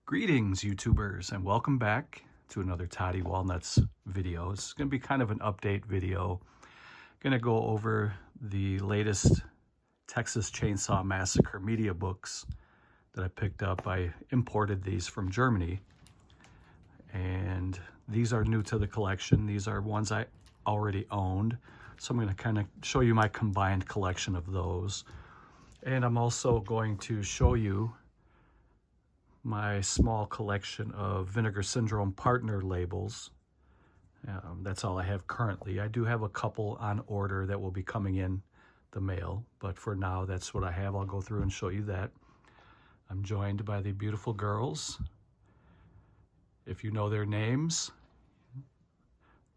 Greetings, YouTubers, and welcome back to another Toddy Walnuts video. It's going to be kind of an update video. Going to go over the latest Texas Chainsaw Massacre Mediabooks that I picked up. I imported these from Germany, and these are new to the collection. These are ones I already owned, so I'm going to kind of show you my combined collection of those. And I'm also going to show you my small collection of Vinegar Syndrome partner labels. That's all I have currently. I do have a couple on order that will be coming in the mail, but for now, that's what I have. I'll go through and show you that. I'm joined by the beautiful girls. If you know their names,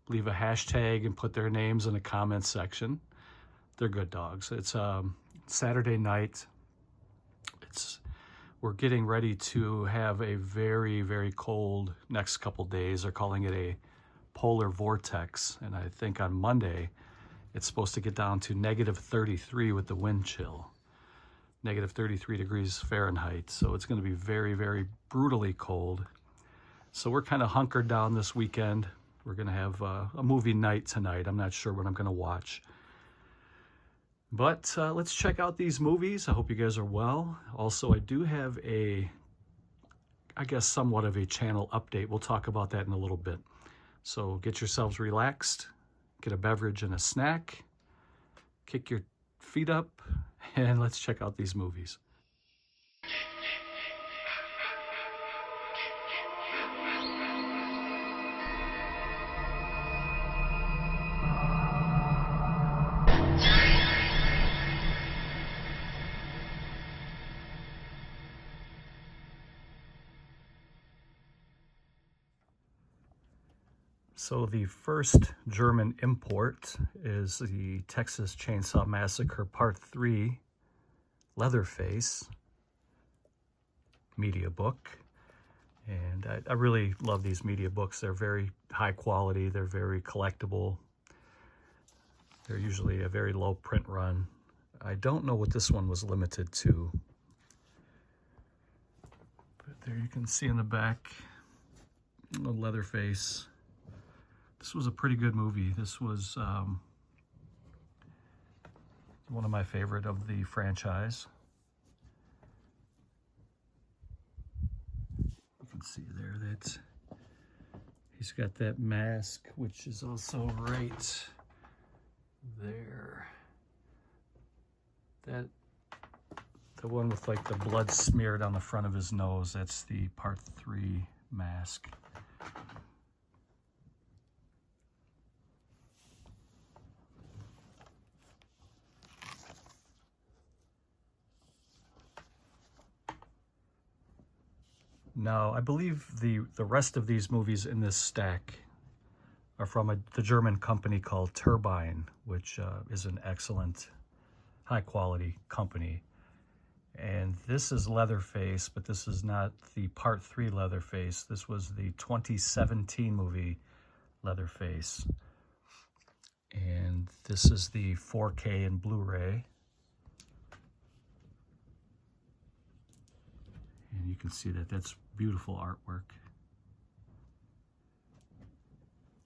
leave a hashtag and put their names in the comments section. They're good dogs. It's Saturday night. We're getting ready to have a very, very cold next couple days. They're calling it a polar vortex. And I think on Monday, it's supposed to get down to -33 with the wind chill. -33 degrees Fahrenheit. So it's going to be very, very brutally cold. So we're kind of hunkered down this weekend. We're going to have a movie night tonight. I'm not sure what I'm going to watch. But let's check out these movies. I hope you guys are well. Also, I do have I guess, somewhat of a channel update. We'll talk about that in a little bit. So get yourselves relaxed, get a beverage and a snack, kick your feet up, and let's check out these movies. So the first German import is the Texas Chainsaw Massacre Part 3 Leatherface Mediabook. And I really love these Mediabooks. They're very high quality. They're very collectible. They're usually a very low print run. I don't know what this one was limited to. But there you can see in the back, the Leatherface. This was a pretty good movie. This was one of my favorite of the franchise. You can see there that he's got that mask, which is also right there. The one with like the blood smeared on the front of his nose, that's the Part 3 mask. Now, I believe the rest of these movies in this stack are from the German company called Turbine, which is an excellent, high-quality company. And this is Leatherface, but this is not the Part 3 Leatherface. This was the 2017 movie Leatherface. And this is the 4K and Blu-ray. And you can see that that's beautiful artwork.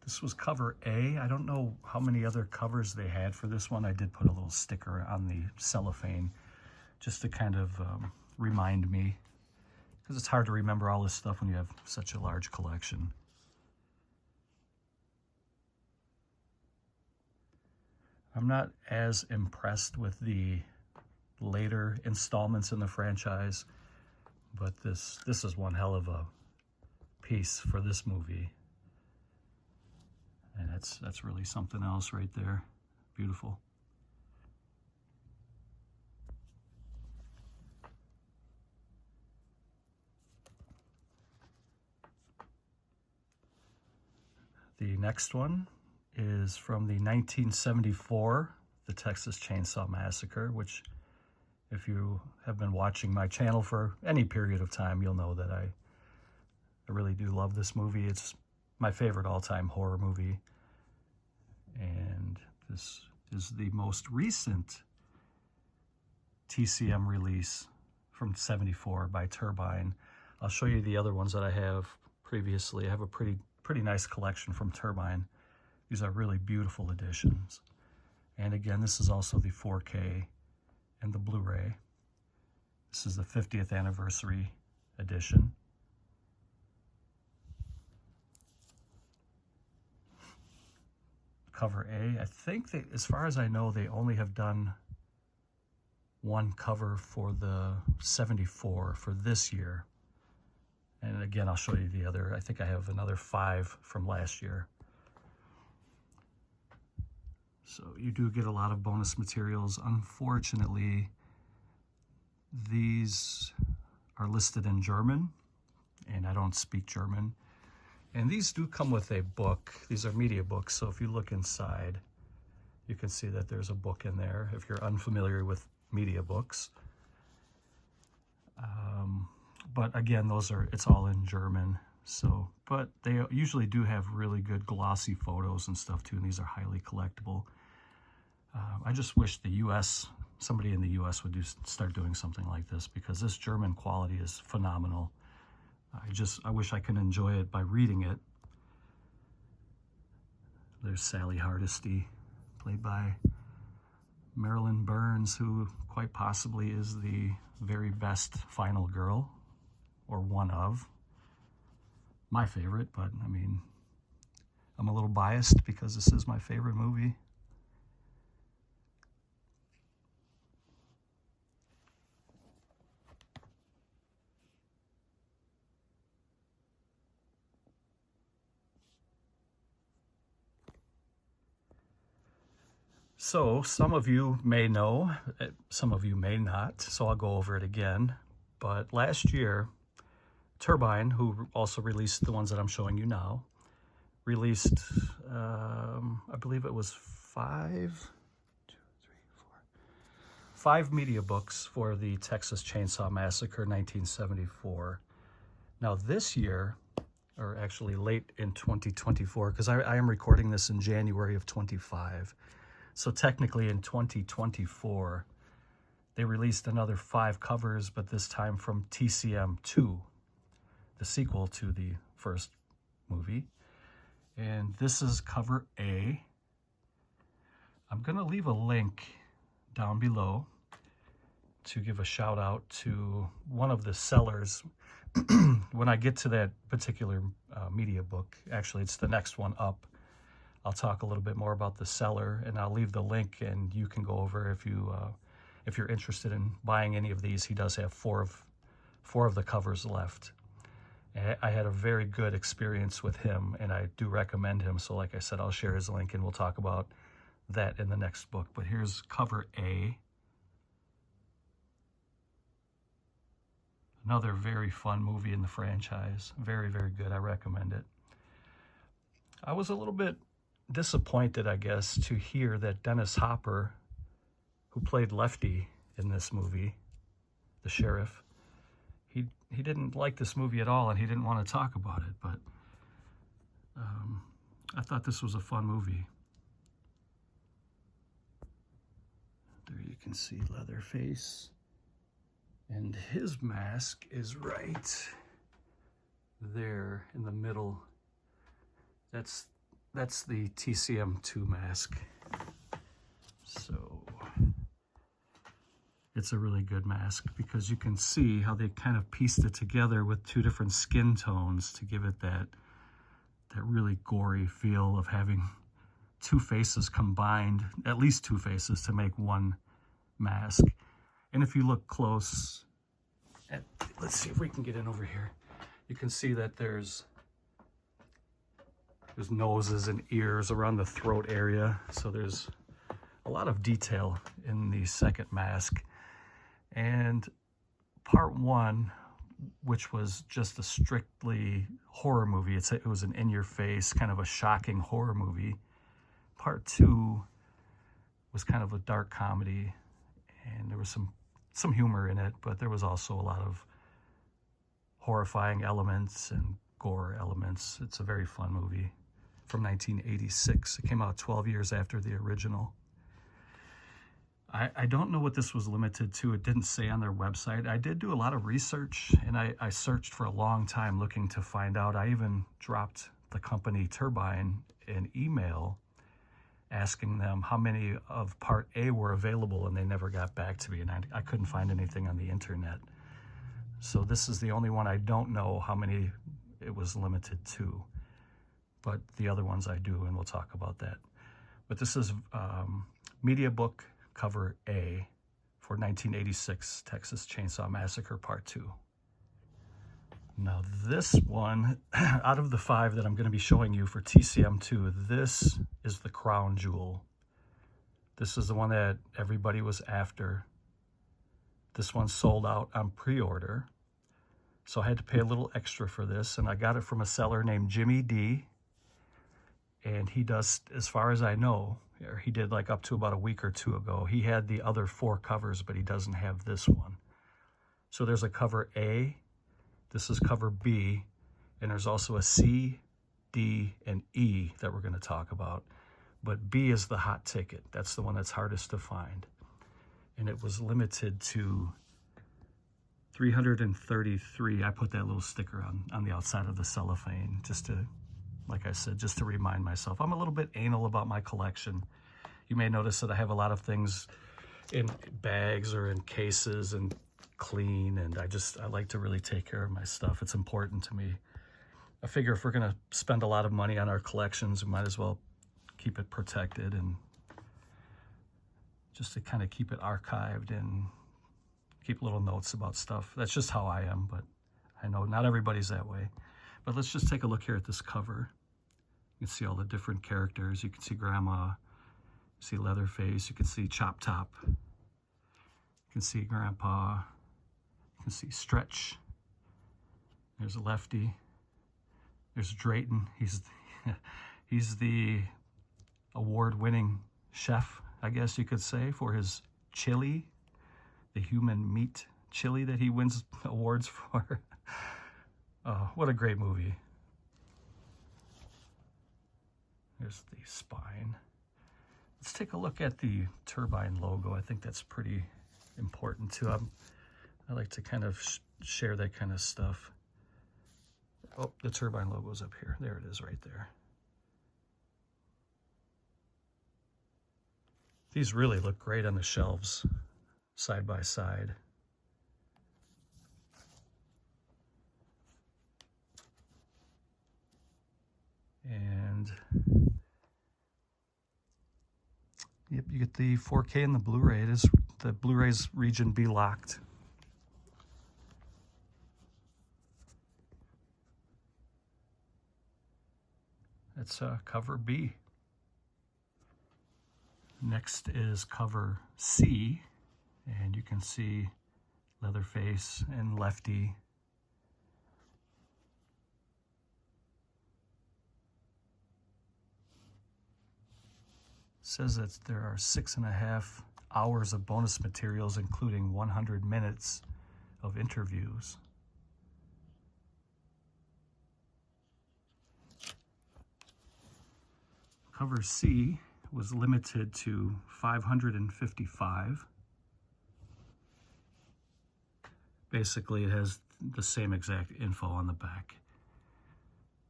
This was cover A. I don't know how many other covers they had for this one. I did put a little sticker on the cellophane just to kind of remind me, because it's hard to remember all this stuff when you have such a large collection. I'm not as impressed with the later installments in the franchise, but this is one hell of a piece for this movie. And that's really something else right there. Beautiful. The next one is from the 1974, the Texas Chainsaw Massacre, which, if you have been watching my channel for any period of time, you'll know that I really do love this movie. It's my favorite all-time horror movie. And this is the most recent TCM release from '74 by Turbine. I'll show you the other ones that I have previously. I have a pretty nice collection from Turbine. These are really beautiful editions. And again, this is also the 4K and the Blu-ray. This is the 50th anniversary edition. Cover A, I think they, as far as I know, they only have done one cover for the 74 for this year. And again, I'll show you the other. I think I have another 5 from last year. So you do get a lot of bonus materials. Unfortunately, these are listed in German, and I don't speak German. And these do come with a book. These are Mediabooks, so if you look inside, you can see that there's a book in there if you're unfamiliar with Mediabooks. But again, it's all in German. So, but they usually do have really good glossy photos and stuff too, and these are highly collectible. I just wish somebody in the US would start doing something like this, because this German quality is phenomenal. I wish I could enjoy it by reading it. There's Sally Hardesty, played by Marilyn Burns, who quite possibly is the very best final girl, or one of. My favorite, but I mean, I'm a little biased because this is my favorite movie. So some of you may know, some of you may not, so I'll go over it again. But last year, Turbine, who also released the ones that I'm showing you now, released, I believe it was 5 Mediabooks for the Texas Chainsaw Massacre 1974. Now this year, or actually late in 2024, because I am recording this in January of 25. So technically in 2024, they released another 5 covers, but this time from TCM 2, the sequel to the first movie. And this is cover A. I'm going to leave a link down below to give a shout out to one of the sellers. When I get to that particular media book, actually it's the next one up, I'll talk a little bit more about the seller, and I'll leave the link, and you can go over if you're interested in buying any of these. He does have four of the covers left. I had a very good experience with him, and I do recommend him. So like I said, I'll share his link, and we'll talk about that in the next book. But here's cover A. Another very fun movie in the franchise. Very, very good. I recommend it. I was a little bit disappointed, I guess, to hear that Dennis Hopper, who played Lefty in this movie, the sheriff, he didn't like this movie at all, and he didn't want to talk about it. But I thought this was a fun movie. There you can see Leatherface, and his mask is right there in the middle. That's the TCM2 mask. So it's a really good mask because you can see how they kind of pieced it together with 2 different skin tones to give it that really gory feel of having 2 faces combined, at least 2 faces, to make one mask. And if you look close, let's see if we can get in over here. You can see that there's noses and ears around the throat area. So there's a lot of detail in the second mask. And part 1, which was just a strictly horror movie, it was an in-your-face, kind of a shocking horror movie. Part 2 was kind of a dark comedy, and there was some humor in it, but there was also a lot of horrifying elements and gore elements. It's a very fun movie from 1986. It came out 12 years after the original. I don't know what this was limited to. It didn't say on their website. I did do a lot of research, and I searched for a long time looking to find out. I even dropped the company Turbine an email asking them how many of Part A were available, and they never got back to me, and I couldn't find anything on the internet. So this is the only one I don't know how many it was limited to, but the other ones I do, and we'll talk about that. But this is Mediabook cover A for 1986 Texas Chainsaw Massacre Part 2. Now this one, out of the 5 that I'm going to be showing you for TCM2, this is the crown jewel. This is the one that everybody was after. This one sold out on pre-order, so I had to pay a little extra for this, and I got it from a seller named Jimmy D. And he does, as far as I know, or he did like up to about a week or 2 ago, he had the other 4 covers, but he doesn't have this one. So there's a cover A, this is cover B, and there's also a C, D, and E that we're going to talk about. But B is the hot ticket. That's the one that's hardest to find. And it was limited to 333. I put that little sticker on the outside of the cellophane just to, like I said, just to remind myself. I'm a little bit anal about my collection. You may notice that I have a lot of things in bags or in cases and clean, and I like to really take care of my stuff. It's important to me. I figure if we're going to spend a lot of money on our collections, we might as well keep it protected, and just to kind of keep it archived and keep little notes about stuff. That's just how I am, but I know not everybody's that way. But let's just take a look here at this cover. You can see all the different characters. You can see Grandma, you see Leatherface, you can see Chop Top, you can see Grandpa, you can see Stretch. There's Lefty. There's Drayton. He's the award-winning chef, I guess you could say, for his chili, the human meat chili that he wins awards for. Oh, what a great movie. There's the spine. Let's take a look at the Turbine logo. I think that's pretty important too. I like to kind of share that kind of stuff. Oh, the Turbine logo's up here. There it is right there. These really look great on the shelves, side by side. And yep, you get the 4K and the Blu-ray. The Blu-ray's region B locked. That's cover B. Next is cover C, and you can see Leatherface and Lefty. Says that there are 6.5 hours of bonus materials, including 100 minutes of interviews. Cover C was limited to 555. Basically, it has the same exact info on the back.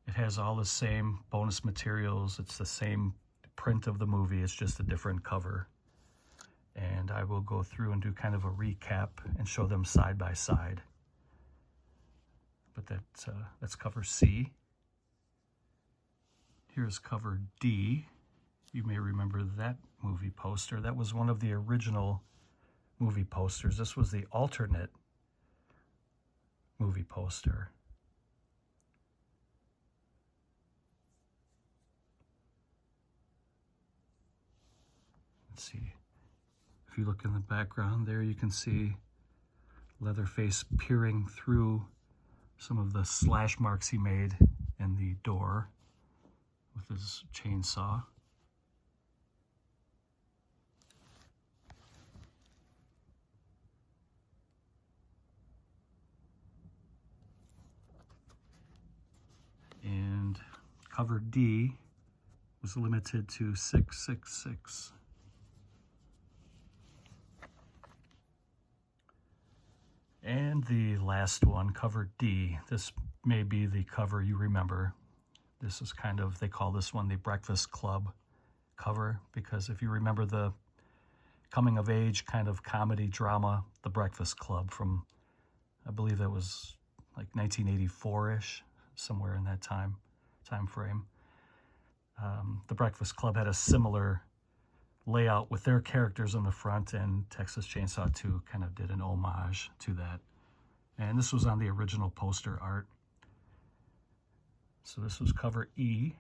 It has all the same bonus materials. It's the same print of the movie. It's just a different cover. And I will go through and do kind of a recap and show them side by side. But that's cover C. Here's cover D. You may remember that movie poster. That was one of the original movie posters. This was the alternate movie poster. Let's see. If you look in the background there, you can see Leatherface peering through some of the slash marks he made in the door with his chainsaw. And cover D was limited to 666. And the last one, cover D. This may be the cover you remember. This is kind of, they call this one the Breakfast Club cover, because if you remember the coming of age kind of comedy drama, The Breakfast Club, from, I believe that was like 1984-ish, somewhere in that time frame. The Breakfast Club had a similar layout with their characters in the front, and Texas Chainsaw 2 kind of did an homage to that. And this was on the original poster art. So this was cover E.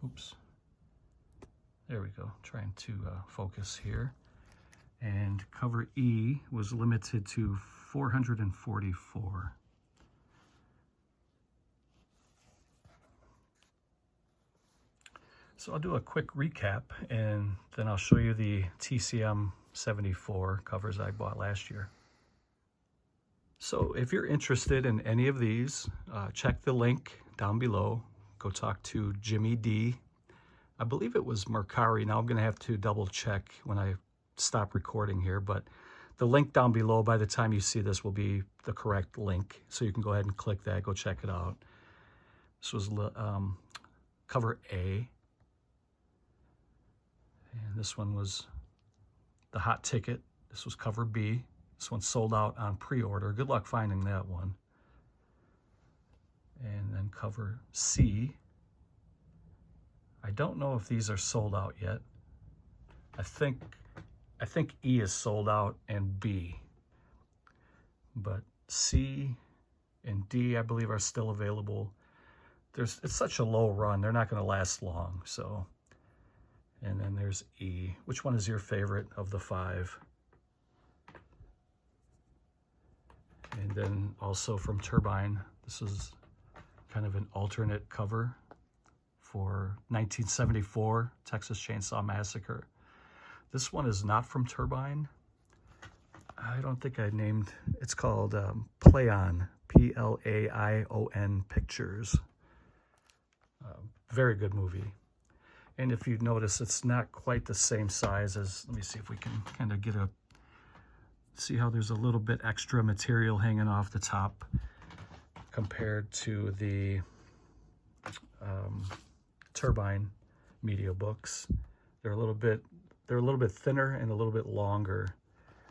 Oops. There we go. Trying to focus here. And cover E was limited to 444. So I'll do a quick recap, and then I'll show you the TCM 74 covers I bought last year. So if you're interested in any of these, check the link down below. Go talk to Jimmy D. I believe it was Mercari. Now I'm going to have to double check when I stop recording here, but the link down below, by the time you see this, will be the correct link. So you can go ahead and click that, go check it out. This was cover A. And this one was the hot ticket. This was cover B. This one sold out on pre-order. Good luck finding that one. And then cover C. I don't know if these are sold out yet. I think E is sold out and B. But C and D, I believe, are still available. It's such a low run, they're not going to last long. So, and then there's E. Which one is your favorite of the 5? And then also from Turbine, this is kind of an alternate cover for 1974 Texas Chainsaw Massacre. This one is not from Turbine. I don't think I named, it's called Plaion, P-L-A-I-O-N Pictures. Very good movie. And if you notice, it's not quite the same size as, let me see if we can kind of get a, see how there's a little bit extra material hanging off the top compared to the Turbine Mediabooks. They're a little bit thinner and a little bit longer.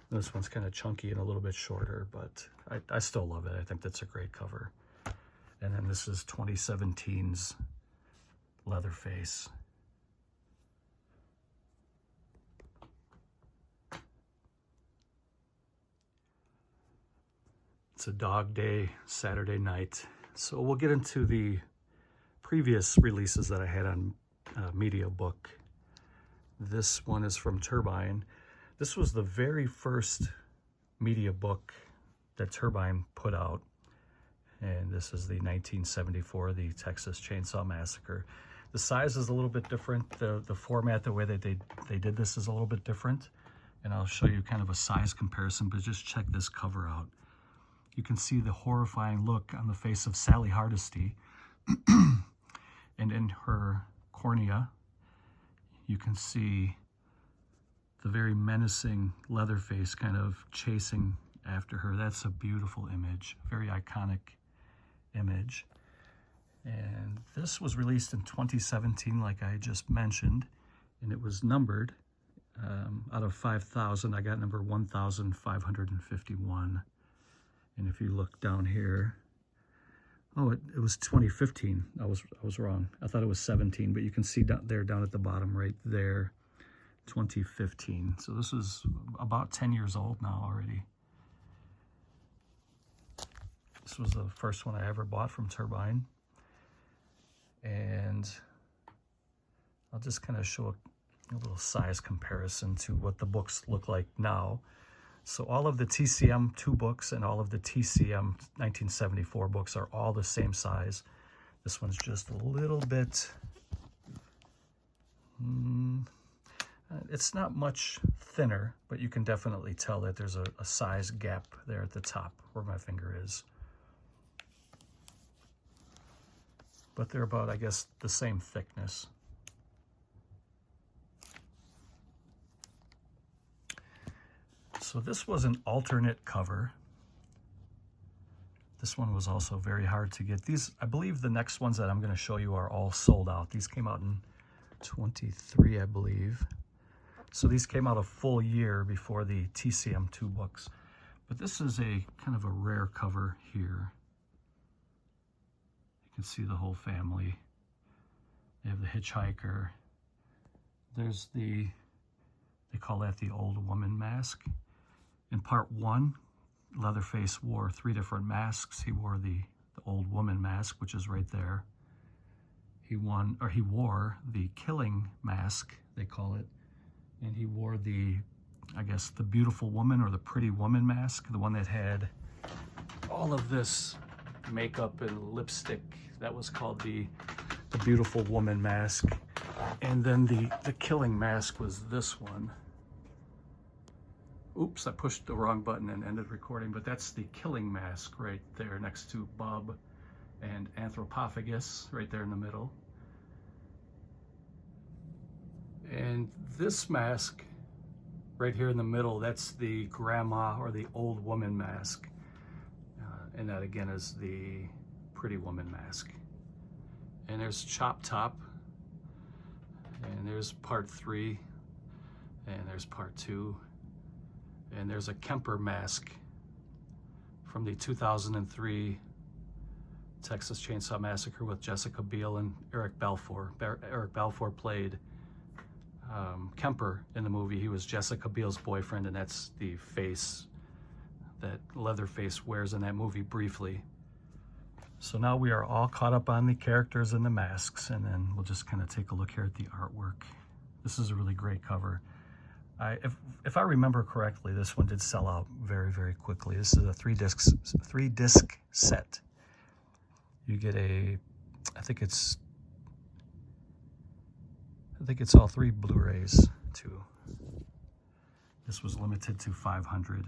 And this one's kind of chunky and a little bit shorter, but I still love it. I think that's a great cover. And then this is 2017's Leatherface. It's a dog day, Saturday night. So we'll get into the previous releases that I had on Mediabook. This one is from Turbine. This was the very first Mediabook that Turbine put out. And this is the 1974, the Texas Chainsaw Massacre. The size is a little bit different. The format, the way that they did this is a little bit different. And I'll show you kind of a size comparison, but just check this cover out. You can see the horrifying look on the face of Sally Hardesty. And in her cornea, you can see the very menacing Leatherface kind of chasing after her. That's a beautiful image, very iconic image. And this was released in 2017, like I just mentioned, and it was numbered. Out of 5,000, I got number 1,551. And if you look down here, oh, it was 2015. I was wrong. I thought it was 17, but you can see down at the bottom right there, 2015. So this is about 10 years old now already. This was the first one I ever bought from Turbine. And I'll just kind of show a little size comparison to what the books look like now. So all of the TCM 2 books and all of the TCM 1974 books are all the same size. This one's just a little bit, it's not much thinner, but you can definitely tell that there's a size gap there at the top where my finger is. But they're about, I guess, the same thickness. So this was an alternate cover. This one was also very hard to get. These, I believe the next ones that I'm going to show you are all sold out. These came out in 23, I believe. So these came out a full year before the TCM2 books. But this is a kind of a rare cover here. You can see the whole family. They have the hitchhiker. There's the, they call that the old woman mask. In part 1, Leatherface wore 3 different masks. He wore the old woman mask, which is right there. He wore the killing mask, they call it. And he wore the, I guess, the beautiful woman or the pretty woman mask, the one that had all of this makeup and lipstick. That was called the beautiful woman mask. And then the killing mask was this one. Oops, I pushed the wrong button and ended recording, but that's the killing mask right there next to Bub and Anthropophagus right there in the middle. And this mask right here in the middle, that's the grandma or the old woman mask. And that again is the pretty woman mask. And there's Chop Top, and there's part 3, and there's part 2. And there's a Kemper mask from the 2003 Texas Chainsaw Massacre with Jessica Biel and Eric Balfour. Eric Balfour played Kemper in the movie. He was Jessica Biel's boyfriend, and that's the face that Leatherface wears in that movie briefly. So now we are all caught up on the characters and the masks, and then we'll just kind of take a look here at the artwork. This is a really great cover. If I remember correctly, this one did sell out very, very quickly. This is a 3-disc set. You get I think it's all 3 Blu-rays too. This was limited to 500.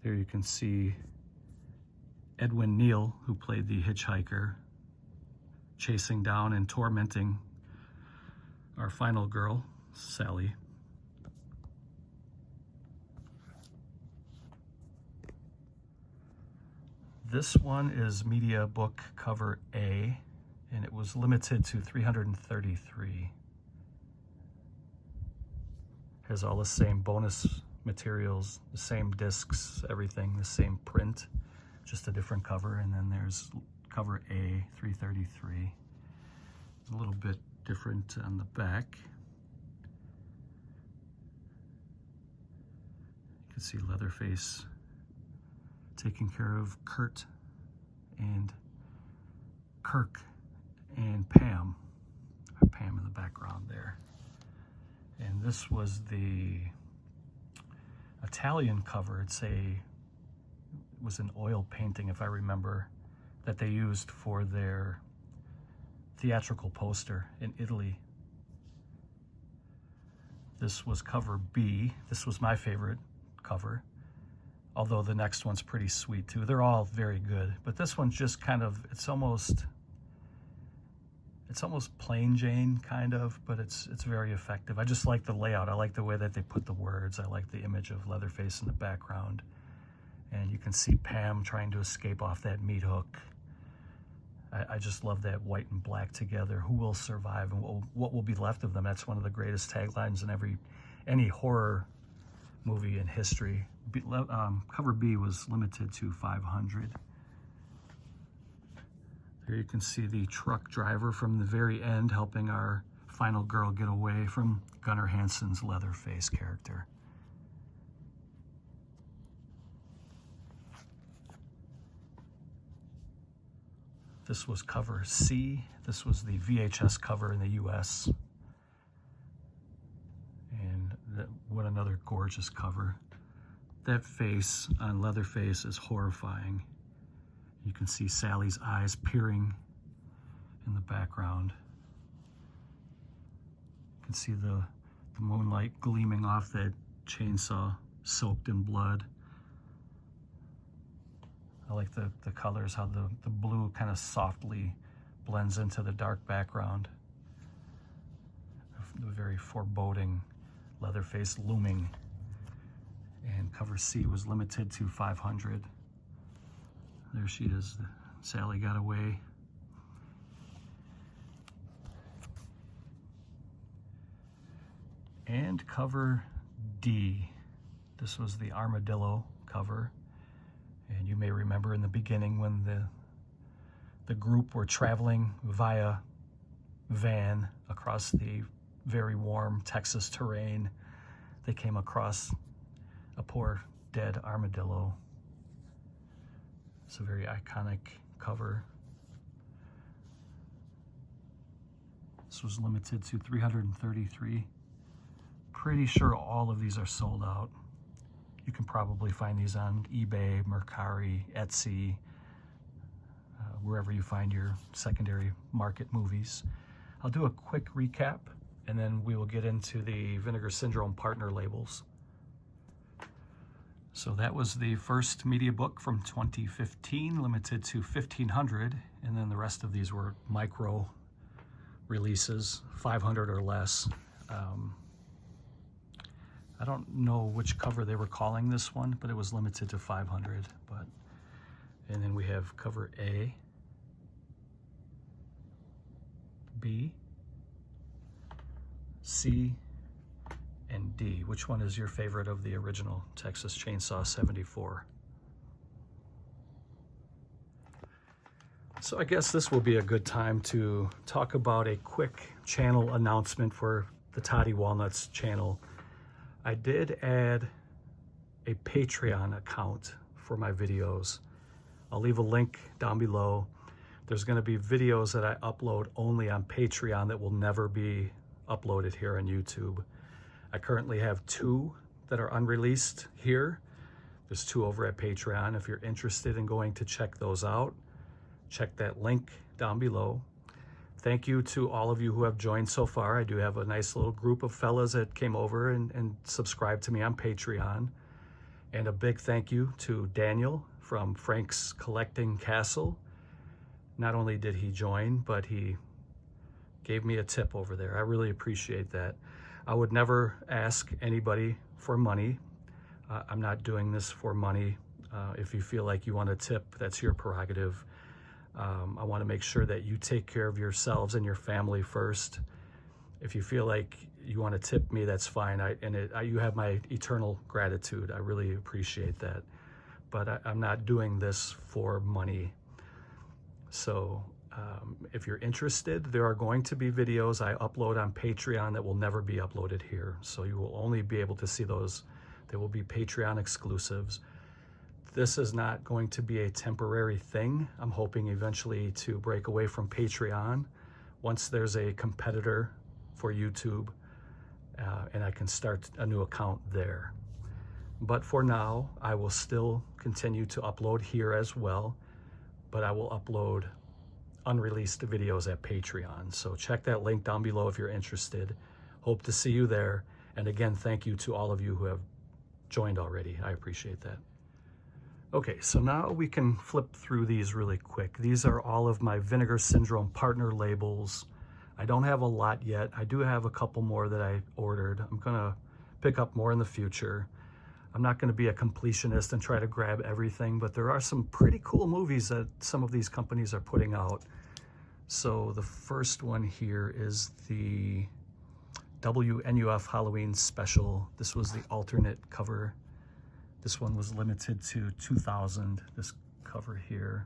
There you can see Edwin Neal, who played the hitchhiker, chasing down and tormenting our final girl, Sally. This one is Mediabook cover A, and it was limited to 333. Has all the same bonus materials, the same discs, everything, the same print, just a different cover. And then there's cover A, 333. It's a little bit different on the back. You can see Leatherface taking care of Kurt and Kirk and Pam. Pam in the background there. And this was the Italian cover. It was an oil painting, if I remember, that they used for their theatrical poster in Italy. This was cover B. This was my favorite cover, although the next one's pretty sweet too. They're all very good, but this one's just kind of, it's almost plain Jane kind of, but it's very effective. I just like the layout. I like the way that they put the words. I like the image of Leatherface in the background. And you can see Pam trying to escape off that meat hook. I just love that white and black together. Who will survive and what will be left of them? That's one of the greatest taglines in any horror movie in history. Cover B was limited to 500. Here you can see the truck driver from the very end helping our final girl get away from Gunnar Hansen's Leatherface character. This was cover C. This was the VHS cover in the US. And what another gorgeous cover. That face on Leatherface is horrifying. You can see Sally's eyes peering in the background. You can see the moonlight gleaming off that chainsaw soaked in blood. I like the colors, how the blue kind of softly blends into the dark background. The very foreboding Leatherface looming. And cover C was limited to 500. There she is. Sally got away. And cover D. This was the armadillo cover. And you may remember in the beginning when the group were traveling via van across the very warm Texas terrain, they came across a poor dead armadillo. It's a very iconic cover. This was limited to 333. Pretty sure all of these are sold out. You can probably find these on eBay, Mercari, Etsy, wherever you find your secondary market movies. I'll do a quick recap, and then we will get into the Vinegar Syndrome partner labels. So that was the first Mediabook from 2015, limited to 1,500, and then the rest of these were micro releases, 500 or less. I don't know which cover they were calling this one, but it was limited to 500. And then we have cover A, B, C, and D. Which one is your favorite of the original Texas Chainsaw 74? So I guess this will be a good time to talk about a quick channel announcement for the Toddy Walnuts channel. I did add a Patreon account for my videos. I'll leave a link down below. There's going to be videos that I upload only on Patreon that will never be uploaded here on YouTube. I currently have 2 that are unreleased here. There's 2 over at Patreon. If you're interested in going to check those out, check that link down below. Thank you to all of you who have joined so far. I do have a nice little group of fellas that came over and subscribed to me on Patreon. And a big thank you to Daniel from Frank's Collecting Castle. Not only did he join, but he gave me a tip over there. I really appreciate that. I would never ask anybody for money. I'm not doing this for money. If you feel like you want a tip, that's your prerogative. I want to make sure that you take care of yourselves and your family first. If you feel like you want to tip me, that's fine. You have my eternal gratitude. I really appreciate that. But I'm not doing this for money. So if you're interested, there are going to be videos I upload on Patreon that will never be uploaded here. So you will only be able to see those. They will be Patreon exclusives. This is not going to be a temporary thing. I'm hoping eventually to break away from Patreon once there's a competitor for YouTube and I can start a new account there. But for now, I will still continue to upload here as well, but I will upload unreleased videos at Patreon. So check that link down below if you're interested. Hope to see you there. And again, thank you to all of you who have joined already. I appreciate that. Okay, so now we can flip through these really quick. These are all of my Vinegar Syndrome partner labels. I don't have a lot yet. I do have a couple more that I ordered. I'm gonna pick up more in the future. I'm not gonna be a completionist and try to grab everything, but there are some pretty cool movies that some of these companies are putting out. So the first one here is the WNUF Halloween Special. This was the alternate cover. This one was limited to 2,000, this cover here.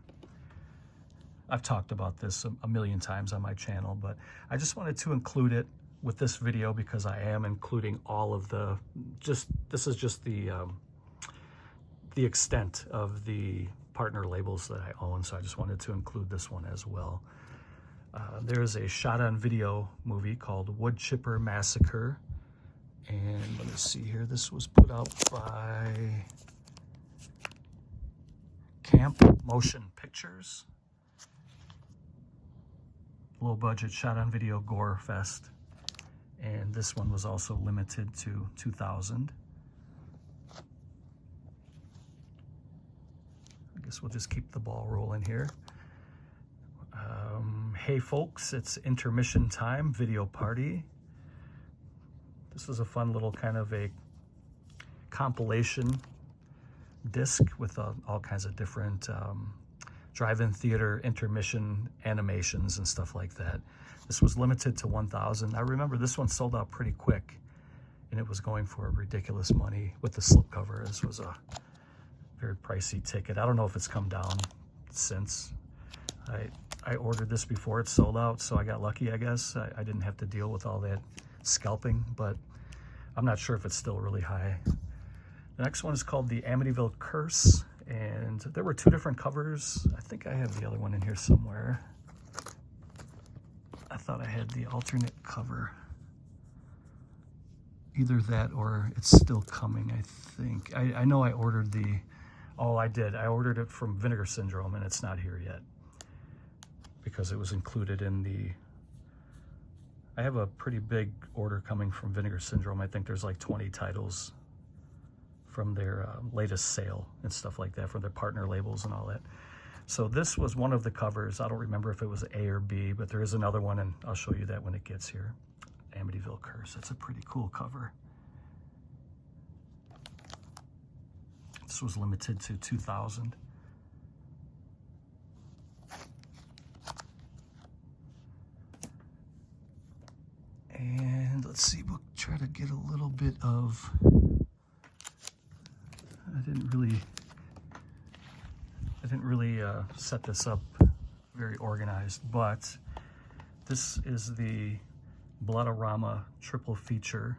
I've talked about this a million times on my channel, but I just wanted to include it with this video because I am including all of this is just the extent of the partner labels that I own, so I just wanted to include this one as well. There's a shot-on-video movie called Wood Chipper Massacre. And let me see here, this was put out by Camp Motion Pictures. Low budget shot on video gore fest. And this one was also limited to 2,000. I guess we'll just keep the ball rolling here. Hey folks, it's intermission time, video party. This was a fun little kind of a compilation disc with all kinds of different drive-in theater intermission animations and stuff like that. This was limited to 1,000. I remember this one sold out pretty quick, and it was going for ridiculous money with the slipcover. This was a very pricey ticket. I don't know if it's come down since. I ordered this before it sold out, so I got lucky, I guess. I didn't have to deal with all that scalping, but I'm not sure if it's still really high. The next one is called the Amityville Curse, and there were two different covers. I think I have the other one in here somewhere. I thought I had the alternate cover. Either that or it's still coming, I think. I know I ordered the, oh, I did. I ordered it from Vinegar Syndrome, and it's not here yet because it was included in the, I have a pretty big order coming from Vinegar Syndrome. I think there's like 20 titles from their latest sale and stuff like that, from their partner labels and all that. So this was one of the covers. I don't remember if it was A or B, but there is another one, and I'll show you that when it gets here. Amityville Curse. That's a pretty cool cover. This was limited to 2,000. And let's see, we'll try to get a little bit of, I didn't really set this up very organized, but this is the Bloodorama triple feature.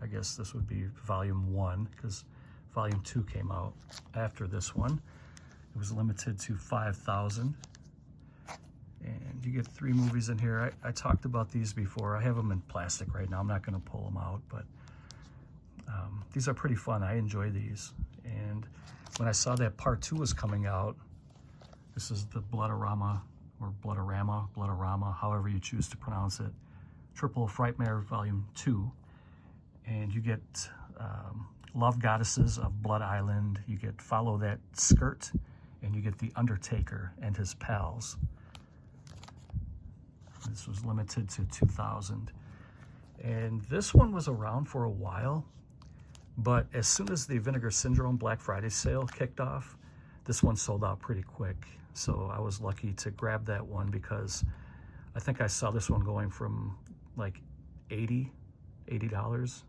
I guess this would be volume 1 because volume 2 came out after this one. It was limited to 5,000. And you get 3 movies in here. I talked about these before. I have them in plastic right now. I'm not going to pull them out, but these are pretty fun. I enjoy these. And when I saw that part 2 was coming out, this is the Bloodorama, or Bloodorama, however you choose to pronounce it. Triple Frightmare Volume 2. And you get Love Goddesses of Blood Island. You get Follow That Skirt. And you get The Undertaker and His Pals. This was limited to 2,000. And this one was around for a while, but as soon as the Vinegar Syndrome Black Friday sale kicked off, this one sold out pretty quick. So I was lucky to grab that one because I think I saw this one going from like $80,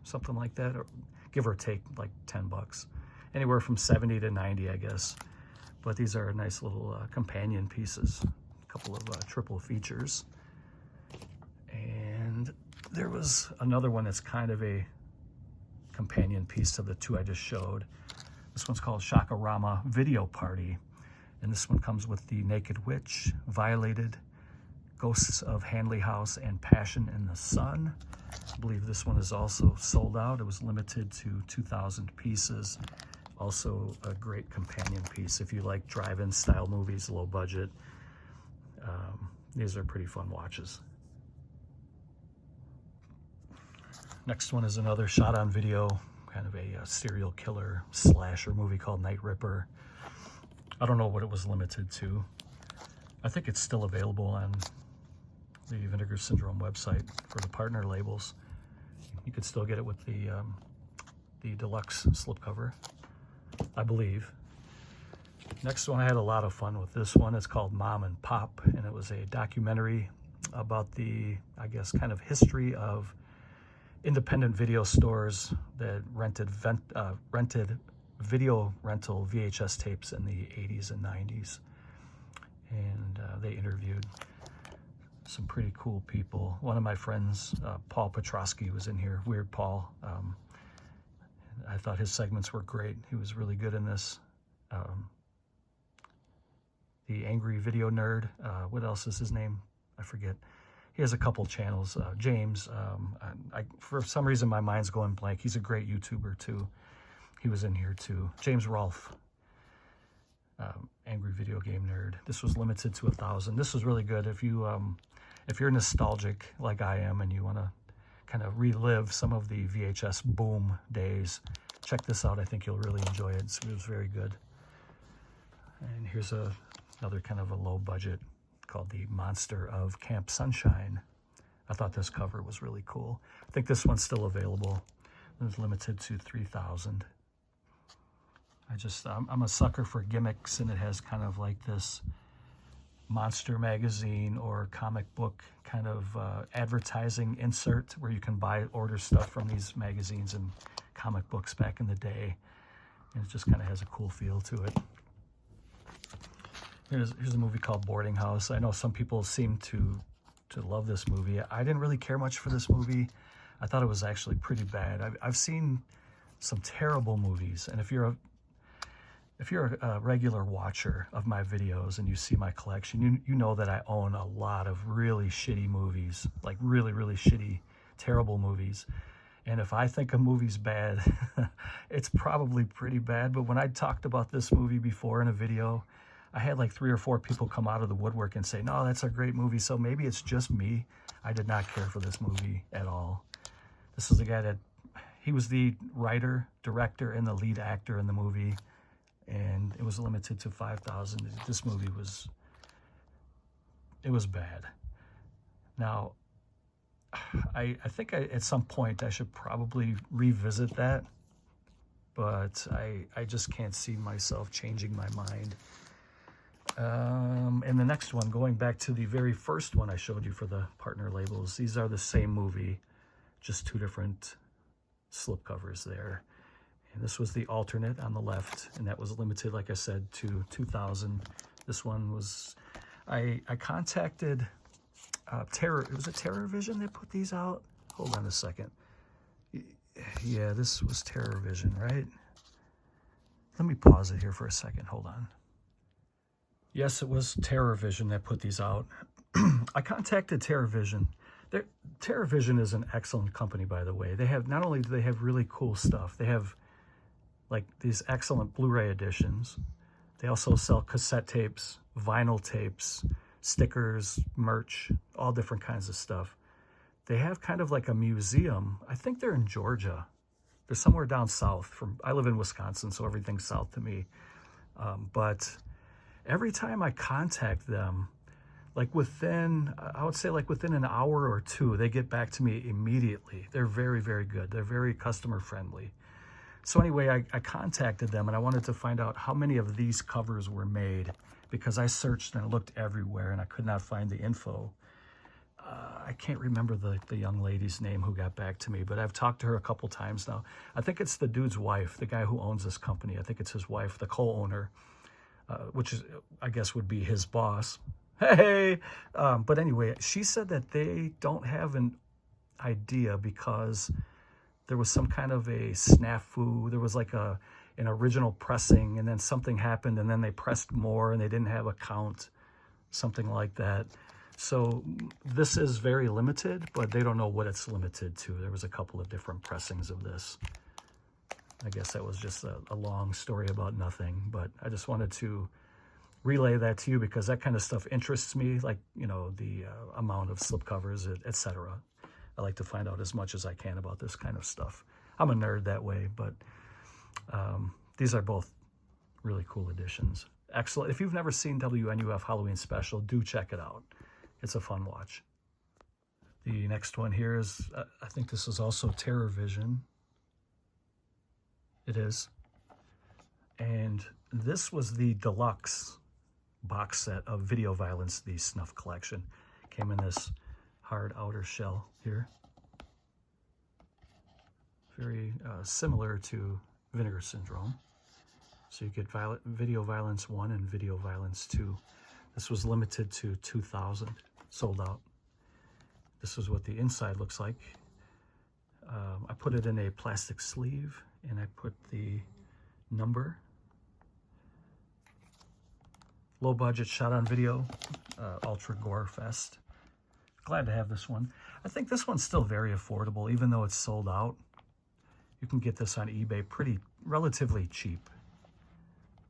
something like that, or give or take like 10 bucks. Anywhere from 70 to 90, I guess. But these are nice little companion pieces, a couple of triple features. And there was another one that's kind of a companion piece to the 2 I just showed. This one's called Shakarama Video Party. And this one comes with the Naked Witch, Violated, Ghosts of Hanley House, and Passion in the Sun. I believe this one is also sold out. It was limited to 2,000 pieces. Also a great companion piece if you like drive-in style movies, low budget. These are pretty fun watches. Next one is another shot on video, kind of a serial killer slasher movie called Night Ripper. I don't know what it was limited to. I think it's still available on the Vinegar Syndrome website for the partner labels. You could still get it with the deluxe slipcover, I believe. Next one, I had a lot of fun with this one. It's called Mom and Pop, and it was a documentary about the, I guess, kind of history of independent video stores that rented video rental VHS tapes in the 80s and 90s. And they interviewed some pretty cool people. One of my friends, Paul Petrosky, was in here, Weird Paul. I thought his segments were great. He was really good in this. The Angry Video Nerd, what else is his name? I forget. He has a couple channels. James, for some reason my mind's going blank. He's a great YouTuber too. He was in here too. James Rolfe, Angry Video Game Nerd. This was limited to 1,000. This was really good if you're nostalgic like I am and you want to kind of relive some of the VHS boom days. Check this out. I think you'll really enjoy it. It was very good. And here's another kind of a low budget called The Monster of Camp Sunshine. I thought this cover was really cool. I think this one's still available. It was limited to 3,000. I'm a sucker for gimmicks, and it has kind of like this monster magazine or comic book kind of advertising insert where you can order stuff from these magazines and comic books back in the day. And it just kind of has a cool feel to it. Here's a movie called Boarding House. I know some people seem to love this movie. I didn't really care much for this movie. I thought it was actually pretty bad. I've seen some terrible movies, and if you're a regular watcher of my videos and you see my collection, you know that I own a lot of really shitty movies, like really, really shitty, terrible movies. And if I think a movie's bad, it's probably pretty bad. But when I talked about this movie before in a video, I had like 3 or 4 people come out of the woodwork and say, no, that's a great movie. So maybe it's just me. I did not care for this movie at all. This is the guy he was the writer, director, and the lead actor in the movie. And it was limited to 5,000. This movie was bad. Now, I think at some point I should probably revisit that, but I just can't see myself changing my mind. And the next one, going back to the very first one I showed you for the partner labels, these are the same movie, just 2 different slipcovers there. And this was the alternate on the left, and that was limited, like I said, to 2,000. This one was, I contacted it was a Terror Vision that put these out. Hold on a second. Yeah, this was Terror Vision, right? Let me pause it here for a second. Hold on. Yes, it was Terror Vision that put these out. I contacted Terror Vision. Terror Vision is an excellent company, by the way. They have, not only do they have really cool stuff, they have like these excellent Blu-ray editions. They also sell cassette tapes, vinyl tapes, stickers, merch, all different kinds of stuff. They have kind of like a museum. I think they're in Georgia. They're somewhere down south. I live in Wisconsin, so everything's south to me. But every time I contact them, like I would say like within an hour or 2, they get back to me immediately. They're very, very good. They're very customer friendly. So anyway, I contacted them, and I wanted to find out how many of these covers were made, because I searched and looked everywhere and I could not find the info. I can't remember the young lady's name who got back to me, but I've talked to her a couple times now. I think it's the dude's wife, the guy who owns this company. I think it's his wife, the co-owner, which is, I guess, would be his boss. Hey! But anyway, she said that they don't have an idea because there was some kind of a snafu. There was like an original pressing, and then something happened, and then they pressed more, and they didn't have a count, something like that. So this is very limited, but they don't know what it's limited to. There was a couple of different pressings of this. I guess that was just a long story about nothing, but I just wanted to relay that to you because that kind of stuff interests me, like, you know, the amount of slipcovers, etc. I like to find out as much as I can about this kind of stuff. I'm a nerd that way, but these are both really cool editions. Excellent. If you've never seen WNUF Halloween Special, do check it out. It's a fun watch. The next one here is, I think this is also Terror Vision. It is. And this was the deluxe box set of Video Violence, the Snuff Collection. Came in this hard outer shell here. Very similar to Vinegar Syndrome. So you get Video Violence 1 and Video Violence 2. This was limited to 2,000, sold out. This is what the inside looks like. I put it in a plastic sleeve, and I put the number. Low budget shot on video, Ultra Gore Fest. Glad to have this one. I think this one's still very affordable, even though it's sold out. You can get this on eBay relatively cheap,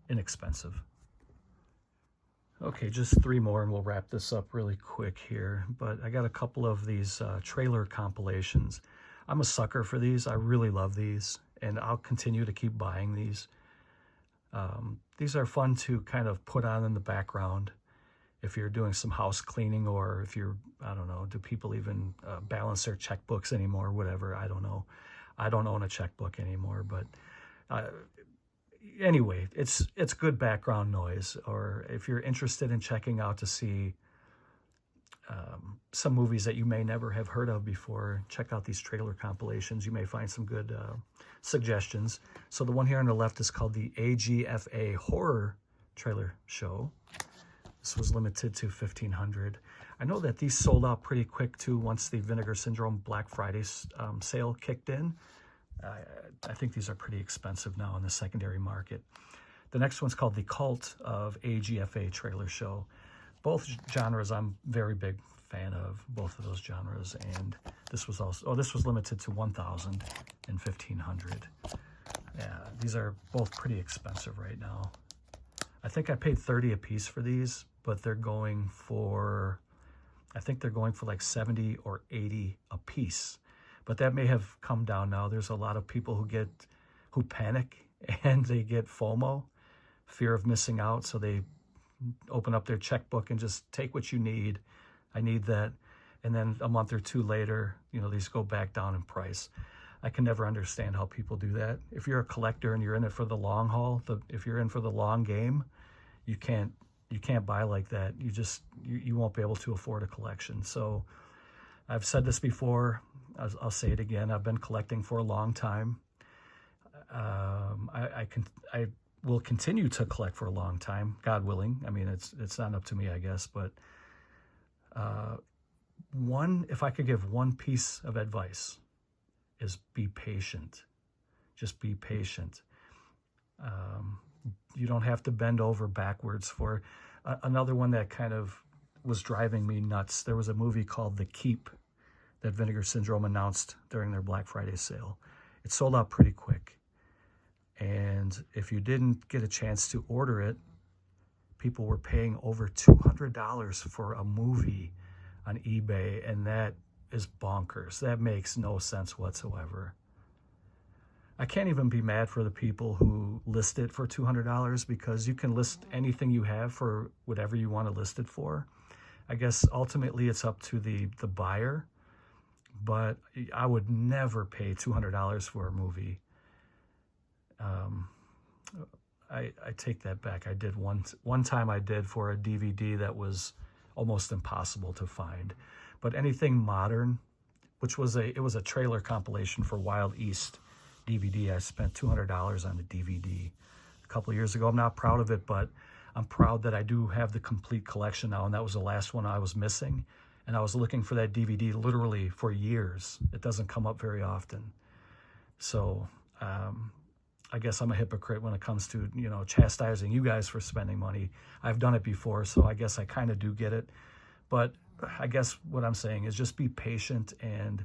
inexpensive. Okay, just 3 more and we'll wrap this up really quick here. But I got a couple of these trailer compilations. I'm a sucker for these. I really love these, and I'll continue to keep buying these. These are fun to kind of put on in the background if you're doing some house cleaning, or if you're, I don't know, do people even balance their checkbooks anymore, whatever, I don't know. I don't own a checkbook anymore, but anyway, it's good background noise. Or if you're interested in checking out to see some movies that you may never have heard of before, check out these trailer compilations. You may find some good suggestions. So the one here on the left is called the AGFA Horror Trailer Show. This was limited to 1,500. I know that these sold out pretty quick too once the Vinegar Syndrome Black Friday sale kicked in. I think these are pretty expensive now in the secondary market. The next one's called The Cult of AGFA Trailer Show. Both genres I'm very big fan of, both of those genres. And this was also, this was limited to 1,000 and 1,500. Yeah, these are both pretty expensive right now. I think I paid $30 a piece for these, but they're going for, I think they're going for like $70 or $80 a piece. But that may have come down now. There's a lot of people who panic and they get FOMO, fear of missing out. So they open up their checkbook and just take what you need. I need that. And then a month or two later, you know, these go back down in price. I can never understand how people do that. If you're a collector and you're in it for the long haul, if you're in for the long game, you can't buy like that. You won't be able to afford a collection. So I've said this before, I'll say it again. I've been collecting for a long time. I will continue to collect for a long time, God willing. I mean, it's not up to me, I guess. But if I could give one piece of advice, is be patient. Just be patient. You don't have to bend over backwards for another one that kind of was driving me nuts. There was a movie called The Keep that Vinegar Syndrome announced during their Black Friday sale. It sold out pretty quick. And if you didn't get a chance to order it, people were paying over $200 for a movie on eBay, and that is bonkers. That makes no sense whatsoever. I can't even be mad for the people who list it for $200, because you can list anything you have for whatever you want to list it for. I guess ultimately it's up to the buyer, but I would never pay $200 for a movie. I take that back. I did one time I did for a DVD that was almost impossible to find. But anything modern, which was it was a trailer compilation for Wild East DVD. I spent $200 on the DVD a couple of years ago. I'm not proud of it, but I'm proud that I do have the complete collection now, and that was the last one I was missing. And I was looking for that DVD literally for years. It doesn't come up very often. So I guess I'm a hypocrite when it comes to, you know, chastising you guys for spending money. I've done it before, so I guess I kind of do get it. But I guess what I'm saying is just be patient, and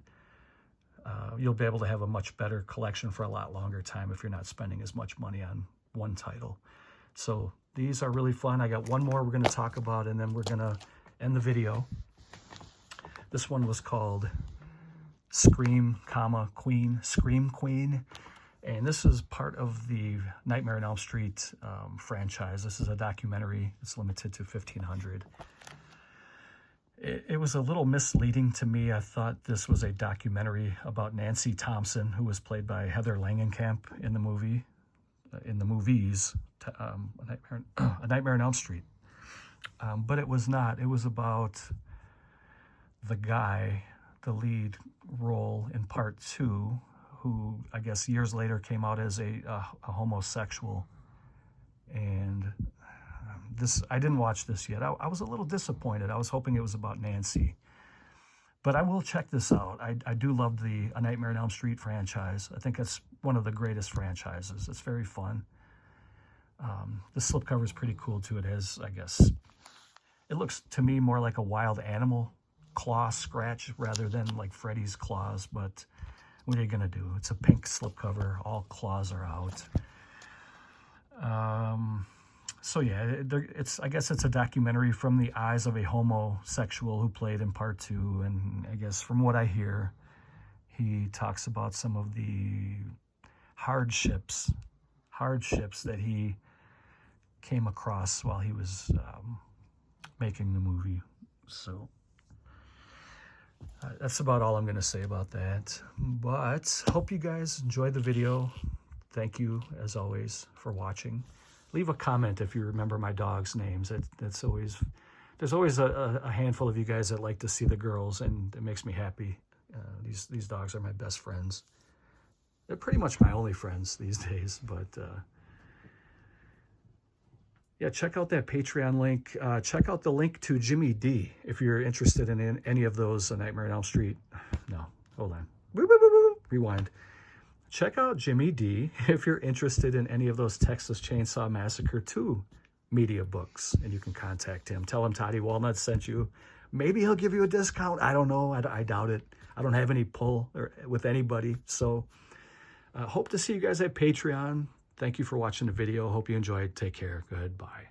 you'll be able to have a much better collection for a lot longer time if you're not spending as much money on one title. So these are really fun. I got one more we're going to talk about, and then we're going to end the video. This one was called Scream, Queen, Scream Queen. And this is part of the Nightmare on Elm Street franchise. This is a documentary. It's limited to 1,500. It was a little misleading to me. I thought this was a documentary about Nancy Thompson, who was played by Heather Langenkamp in the movie, in the movies, A Nightmare on Elm Street. But it was not. It was about the guy, the lead role in part 2, who I guess years later came out as a homosexual. And I didn't watch this yet. I was a little disappointed. I was hoping it was about Nancy. But I will check this out. I do love the A Nightmare on Elm Street franchise. I think it's one of the greatest franchises. It's very fun. The slipcover is pretty cool too. It has, I guess, it looks to me more like a wild animal claw scratch rather than like Freddy's claws, but what are you gonna do? It's a pink slipcover. All claws are out. So yeah, I guess it's a documentary from the eyes of a homosexual who played in part 2. And I guess from what I hear, he talks about some of the hardships that he came across while he was making the movie. So that's about all I'm going to say about that. But hope you guys enjoyed the video. Thank you, as always, for watching. Leave a comment if you remember my dogs' names. That's always, there's always a handful of you guys that like to see the girls, and it makes me happy. These dogs are my best friends. They're pretty much my only friends these days, but yeah, check out that Patreon link. Check out the link to Jimmy D if you're interested in any of those Nightmare on Elm Street. No, hold on. Rewind. Check out Jimmy D if you're interested in any of those Texas Chainsaw Massacre 2 media books, and you can contact him. Tell him Toddy Walnut sent you. Maybe he'll give you a discount. I don't know. I doubt it. I don't have any pull with anybody. So hope to see you guys at Patreon. Thank you for watching the video. Hope you enjoyed. Take care. Goodbye.